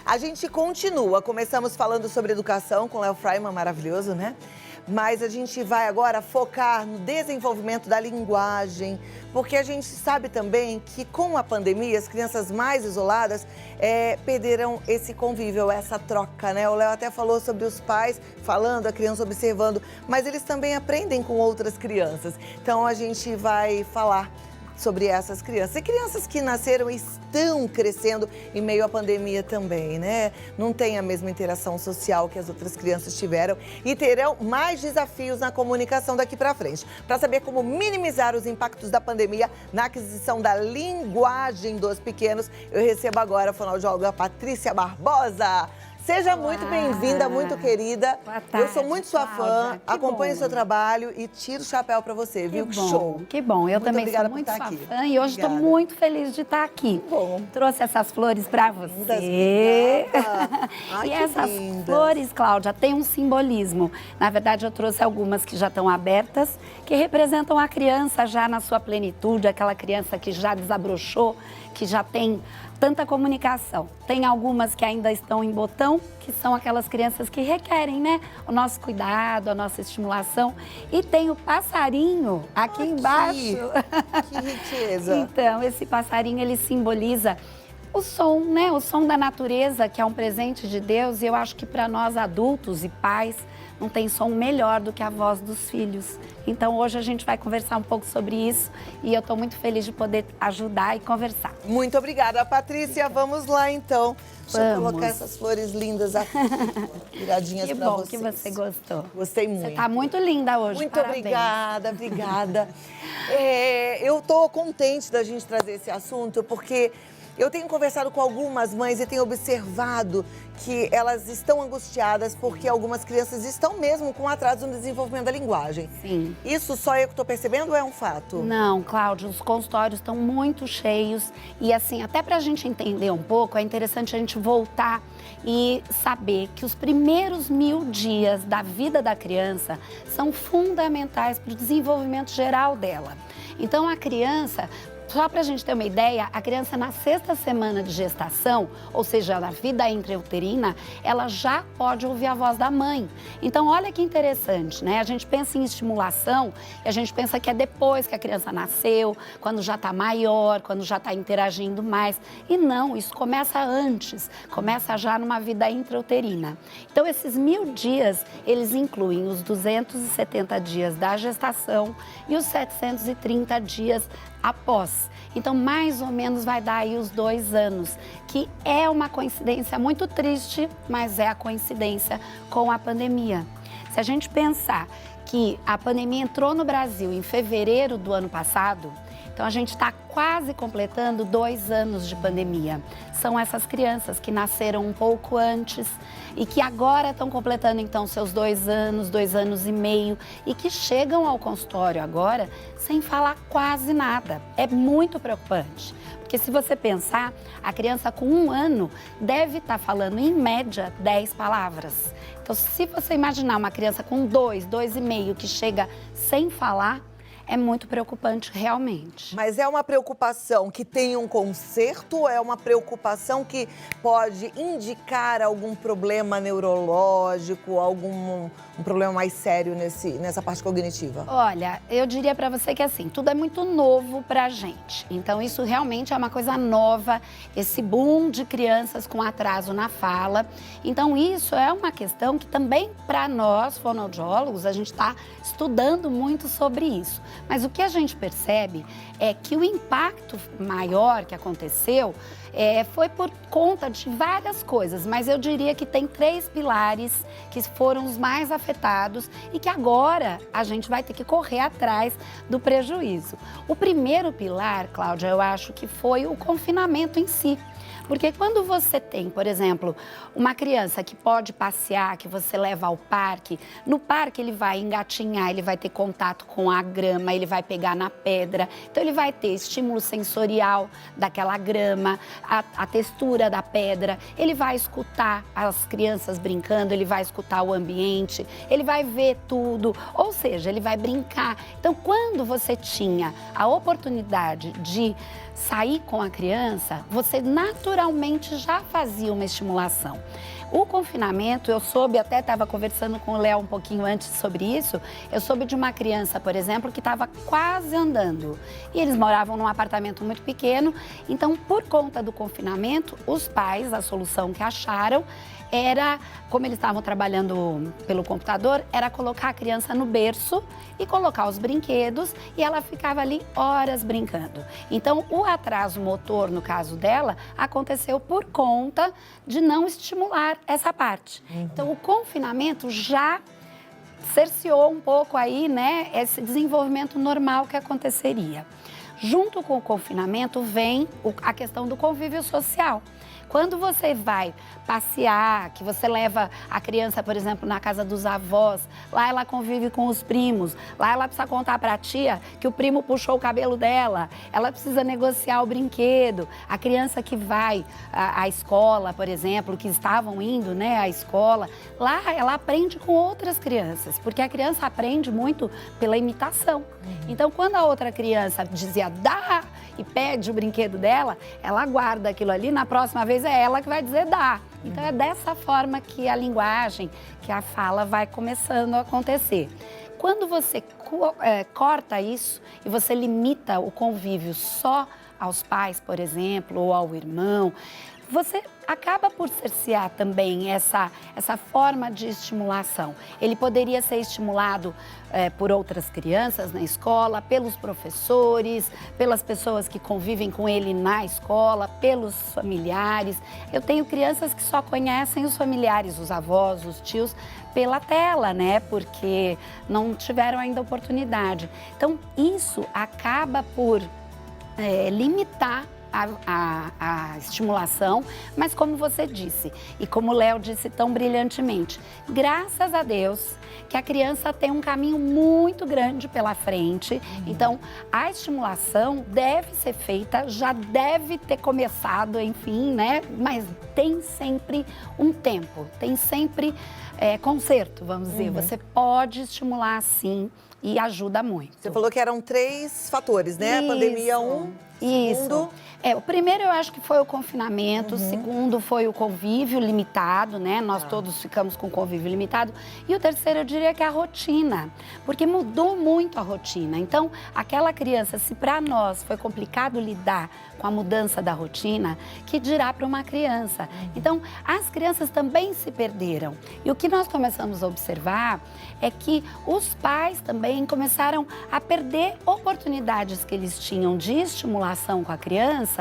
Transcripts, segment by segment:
A gente continua, começamos falando sobre educação com o Léo Freiman, maravilhoso, né? Mas a gente vai agora focar no desenvolvimento da linguagem, porque a gente sabe também que com a pandemia as crianças mais isoladas perderam esse convívio, essa troca, né? O Léo até falou sobre os pais falando, a criança observando, mas eles também aprendem com outras crianças. Então a gente vai falar sobre essas crianças. E crianças que nasceram e estão crescendo em meio à pandemia também, né? Não tem a mesma interação social que as outras crianças tiveram e terão mais desafios na comunicação daqui para frente. Para saber como minimizar os impactos da pandemia na aquisição da linguagem dos pequenos, eu recebo agora a fonoaudióloga Patrícia Barbosa. Seja muito bem-vinda, muito querida. Boa tarde, eu sou muito sua fã, acompanho o seu trabalho e tiro o chapéu para você, viu? Que show! Que bom, eu também sou muito sua fã e hoje estou muito feliz de estar aqui. Que bom. Trouxe essas flores para você. Ai, e essas flores, Cláudia, têm um simbolismo. Na verdade, eu trouxe algumas que já estão abertas, que representam a criança já na sua plenitude, aquela criança que já desabrochou, que já tem tanta comunicação. Tem algumas que ainda estão em botão, que são aquelas crianças que requerem, né, o nosso cuidado, a nossa estimulação. E tem o passarinho aqui embaixo. Que riqueza! Então, esse passarinho, ele simboliza o som, né, o som da natureza, que é um presente de Deus. E eu acho que para nós adultos e pais, não tem som melhor do que a voz dos filhos. Então, hoje a gente vai conversar um pouco sobre isso e eu estou muito feliz de poder ajudar e conversar. Muito obrigada, Patrícia. Vamos lá, então. Deixa eu colocar essas flores lindas aqui, viradinhas para vocês. Que bom que você gostou. Gostei muito. Você está muito linda hoje, muito parabéns. Obrigada. Eu estou contente da gente trazer esse assunto, porque eu tenho conversado com algumas mães e tenho observado que elas estão angustiadas porque algumas crianças estão mesmo com atraso no desenvolvimento da linguagem. Sim. Isso só eu que estou percebendo ou é um fato? Não, Cláudia, os consultórios estão muito cheios e assim, até para a gente entender um pouco, é interessante a gente voltar e saber que os primeiros 1000 dias da vida da criança são fundamentais para o desenvolvimento geral dela. Então, a criança... Só para a gente ter uma ideia, a criança na 6ª semana de gestação, ou seja, na vida intrauterina, ela já pode ouvir a voz da mãe. Então, olha que interessante, né? A gente pensa em estimulação e a gente pensa que é depois que a criança nasceu, quando já está maior, quando já está interagindo mais. E não, isso começa antes, começa já numa vida intrauterina. Então, esses 1000 dias, eles incluem os 270 dias da gestação e os 730 dias após. Então, mais ou menos vai dar aí os 2 anos, que é uma coincidência muito triste, mas é a coincidência com a pandemia. Se a gente pensar que a pandemia entrou no Brasil em fevereiro do ano passado, então a gente está quase completando 2 anos de pandemia. São essas crianças que nasceram um pouco antes e que agora estão completando então seus 2 anos, 2 anos e meio e que chegam ao consultório agora sem falar quase nada. É muito preocupante, porque se você pensar, a criança com 1 ano deve estar falando em média 10 palavras. Então, se você imaginar uma criança com 2, 2,5 que chega sem falar, é muito preocupante realmente. Mas é uma preocupação que tem um conserto ou é uma preocupação que pode indicar algum problema neurológico, algum problema mais sério nessa parte cognitiva? Olha, eu diria para você que assim, tudo é muito novo pra gente. Então isso realmente é uma coisa nova, esse boom de crianças com atraso na fala. Então isso é uma questão que também para nós, fonoaudiólogos, a gente está estudando muito sobre isso. Mas o que a gente percebe é que o impacto maior que aconteceu foi por conta de várias coisas, mas eu diria que tem 3 pilares que foram os mais afetados e que agora a gente vai ter que correr atrás do prejuízo. O primeiro pilar, Cláudia, eu acho que foi o confinamento em si. Porque quando você tem, por exemplo, uma criança que pode passear, que você leva ao parque, no parque ele vai engatinhar, ele vai ter contato com a grama, ele vai pegar na pedra, então ele vai ter estímulo sensorial daquela grama, a textura da pedra, ele vai escutar as crianças brincando, ele vai escutar o ambiente, ele vai ver tudo, ou seja, ele vai brincar. Então, quando você tinha a oportunidade de sair com a criança, você naturalmente naturalmente já fazia uma estimulação. O confinamento, eu soube, até estava conversando com o Léo um pouquinho antes sobre isso, eu soube de uma criança, por exemplo, que estava quase andando. E eles moravam num apartamento muito pequeno, então, por conta do confinamento, os pais, a solução que acharam era, como eles estavam trabalhando pelo computador, era colocar a criança no berço e colocar os brinquedos e ela ficava ali horas brincando. Então, o atraso motor, no caso dela, aconteceu por conta de não estimular essa parte. Então, o confinamento já cerceou um pouco aí, né, esse desenvolvimento normal que aconteceria. Junto com o confinamento vem a questão do convívio social. Quando você vai passear, que você leva a criança, por exemplo, na casa dos avós, lá ela convive com os primos, lá ela precisa contar para a tia que o primo puxou o cabelo dela, ela precisa negociar o brinquedo. A criança que vai à escola, por exemplo, que estavam indo, né, à escola, lá ela aprende com outras crianças, porque a criança aprende muito pela imitação. Então, quando a outra criança dizia dá e pede o brinquedo dela, ela guarda aquilo ali, na próxima vez é ela que vai dizer dá. Então, é dessa forma que a linguagem, que a fala vai começando a acontecer. Quando você corta isso e você limita o convívio só aos pais, por exemplo, ou ao irmão, você acaba por cercear também essa forma de estimulação. Ele poderia ser estimulado por outras crianças na escola, pelos professores, pelas pessoas que convivem com ele na escola, pelos familiares. Eu tenho crianças que só conhecem os familiares, os avós, os tios, pela tela, né? Porque não tiveram ainda oportunidade. Então, isso acaba por limitar a estimulação, mas como você disse, e como o Léo disse tão brilhantemente, graças a Deus que a criança tem um caminho muito grande pela frente, então a estimulação deve ser feita, já deve ter começado, enfim, né? Mas tem sempre um tempo, tem sempre conserto, vamos dizer, você pode estimular sim e ajuda muito. Você falou que eram 3 fatores, né? A pandemia, Isso. O primeiro eu acho que foi o confinamento, o segundo foi o convívio limitado, né? Nós todos ficamos com convívio limitado. E o terceiro eu diria que é a rotina, porque mudou muito a rotina. Então, aquela criança, se para nós foi complicado lidar com a mudança da rotina, que dirá para uma criança. Então, as crianças também se perderam. E o que nós começamos a observar é que os pais também começaram a perder oportunidades que eles tinham de estimulação com a criança,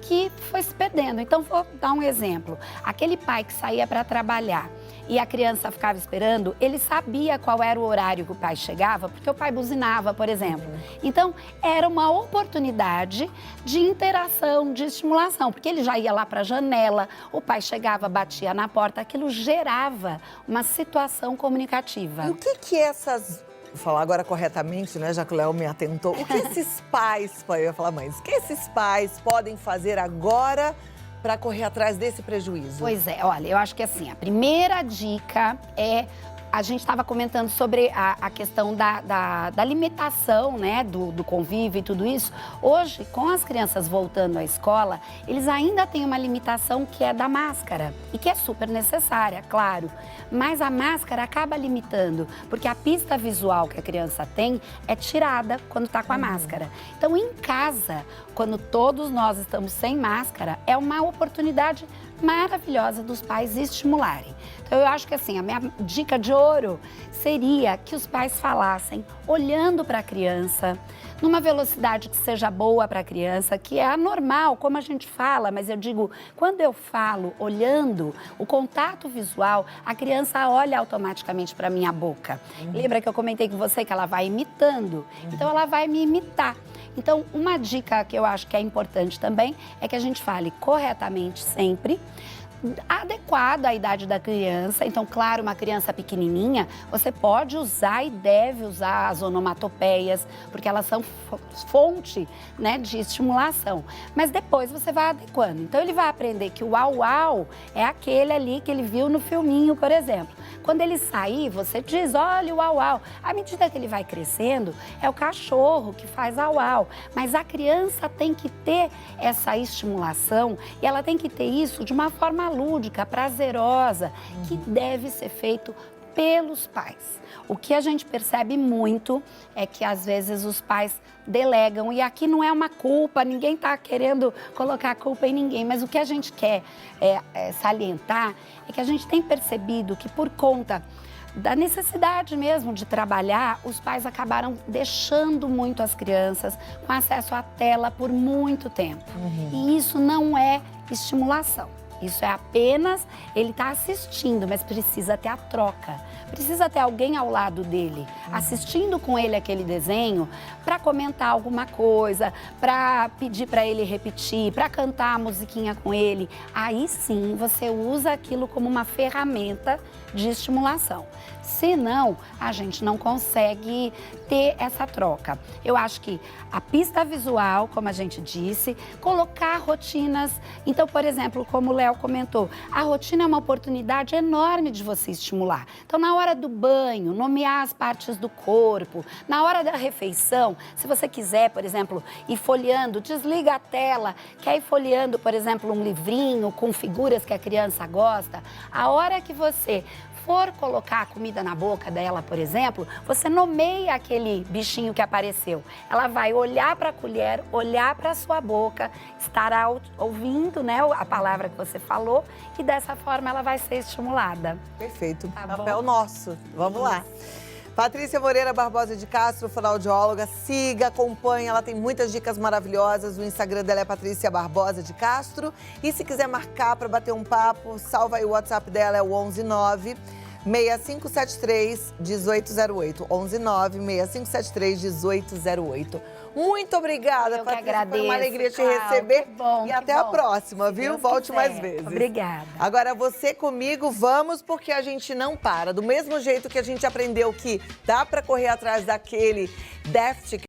que foi se perdendo. Então, vou dar um exemplo. Aquele pai que saía para trabalhar e a criança ficava esperando, ele sabia qual era o horário que o pai chegava, porque o pai buzinava, por exemplo. Então, era uma oportunidade de interação, de estimulação, porque ele já ia lá para a janela, o pai chegava, batia na porta, aquilo gerava uma situação comunicativa. E o que essas... Vou falar agora corretamente, né, já que o Léo me atentou. O que esses pais, eu ia falar mães, o que esses pais podem fazer agora para correr atrás desse prejuízo? Pois é, olha, eu acho que assim, a primeira dica é... A gente estava comentando sobre a questão da limitação, né, do convívio e tudo isso. Hoje, com as crianças voltando à escola, eles ainda têm uma limitação que é da máscara e que é super necessária, claro. Mas a máscara acaba limitando, porque a pista visual que a criança tem é tirada quando está com a máscara. Então, em casa, quando todos nós estamos sem máscara, é uma oportunidade maravilhosa dos pais estimularem. Então, eu acho que assim, a minha dica de ouro seria que os pais falassem olhando para a criança, numa velocidade que seja boa para a criança, que é anormal, como a gente fala, mas eu digo, quando eu falo olhando, o contato visual, a criança olha automaticamente para a minha boca. Lembra que eu comentei com você que ela vai imitando? Então, ela vai me imitar. Então, uma dica que eu acho que é importante também é que a gente fale corretamente sempre, adequado à idade da criança. Então, claro, uma criança pequenininha, você pode usar e deve usar as onomatopeias, porque elas são fonte, né, de estimulação. Mas depois você vai adequando. Então, ele vai aprender que o au-au é aquele ali que ele viu no filminho, por exemplo. Quando ele sair, você diz, olha o au-au. À medida que ele vai crescendo, é o cachorro que faz au-au. Mas a criança tem que ter essa estimulação e ela tem que ter isso de uma forma lúdica, prazerosa, que deve ser feito pelos pais. O que a gente percebe muito é que às vezes os pais delegam, e aqui não é uma culpa, ninguém está querendo colocar a culpa em ninguém, mas o que a gente quer salientar é que a gente tem percebido que por conta da necessidade mesmo de trabalhar, os pais acabaram deixando muito as crianças com acesso à tela por muito tempo. E isso não é estimulação. Isso é apenas, ele está assistindo, mas precisa ter a troca. Precisa ter alguém ao lado dele, assistindo com ele aquele desenho, para comentar alguma coisa, para pedir para ele repetir, para cantar a musiquinha com ele. Aí sim, você usa aquilo como uma ferramenta de estimulação. Senão, a gente não consegue ter essa troca. Eu acho que a pista visual, como a gente disse, colocar rotinas. Então, por exemplo, como o Léo comentou, a rotina é uma oportunidade enorme de você estimular. Então, na hora do banho, nomear as partes do corpo. Na hora da refeição, se você quiser, por exemplo, ir folheando, desliga a tela, quer ir folheando, por exemplo, um livrinho com figuras que a criança gosta. A hora que você for colocar a comida na boca dela, por exemplo, você nomeia aquele bichinho que apareceu. Ela vai olhar para a colher, olhar para a sua boca, estará ouvindo, né, a palavra que você falou, e dessa forma ela vai ser estimulada. Perfeito. Tá Papel bom? nosso. Vamos lá. Patrícia Moreira Barbosa de Castro, fonoaudióloga, siga, acompanhe, ela tem muitas dicas maravilhosas, o Instagram dela é Patrícia Barbosa de Castro, e se quiser marcar para bater um papo, salva aí o WhatsApp dela, é o 119 6573 1808, 119 6573 1808. Muito obrigada, Eu que Patrícia, agradeço, foi uma alegria te Cláudia. receber. Que bom, e que até a bom. próxima, Se viu? Deus Volte quiser. mais vezes. Obrigada. Agora você comigo, vamos, porque a gente não para. Do mesmo jeito que a gente aprendeu que dá para correr atrás daquele déficit